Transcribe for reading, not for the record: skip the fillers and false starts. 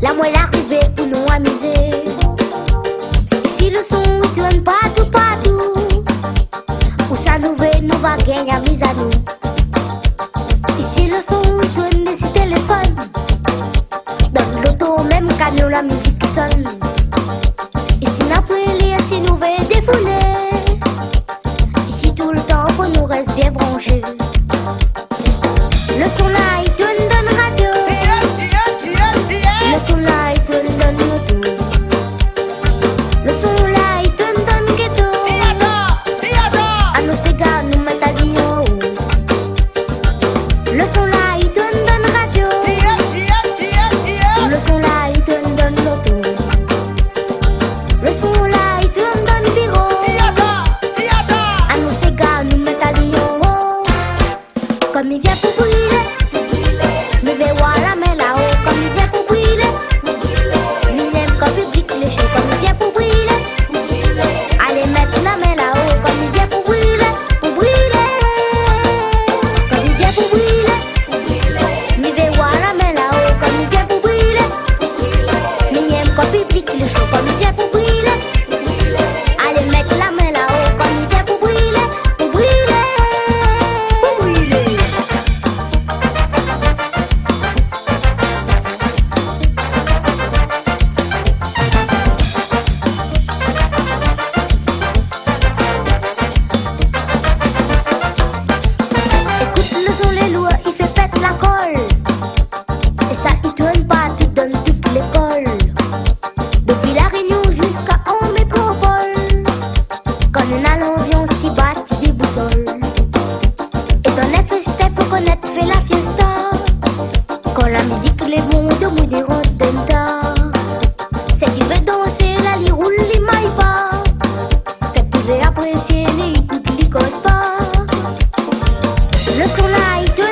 La moelle arrivée pour nous amuser. Ici le son tourne partout, partout. Où ça nous veut, nous va gagner à mise à nous. Ici le son tourne des téléphones. Dans l'auto, même quand la musique sonne. Ici n'a plus lire si nous veut défouler. Ici tout le temps, faut nous reste bien branchés. Le son là, il tourne dans la radio. Le son là, il tourne dans le moto. Le son là, il tourne dans le ghetto. À nos ségas, nous mettons à Lyon. Le son là, il tourne dans la radio. Le son là, il tourne dans l'auto. Le son là, il tourne dans le bureau. À nos ségas, nous mettons à Lyon. Comme il vient pour brûler, mais vais voir la main là-haut. Comme il vient pour brûler, nous aime quand public les choses. Comme il vient pour brûler, allez mettre la main là-haut. Comme il vient pour brûler, pour brûler. Comme il vient pour brûler, mais vais voir la main là-haut. Comme il vient pour brûler, nous aime quand public les choses. Comme il vient pour brûler, allez mettre la main là-haut. Comme il vient pour brûler, pour brûler, pour brûler. Écoute le son, les lois, il fait pète la colle. Et ça, il tourne partout dans toute l'école. Depuis la Réunion jusqu'à en métropole. Quand on a l'ambiance, il bat des boussoles. Et dans les festes, faut connaître, fait la fiesta. Quand la musique, les bons de mou des rondins. Si tu veux danser, la li roule, li maille pas. Si tu veux apprécier, les écoutes, li cause pas. Le son là, il tourne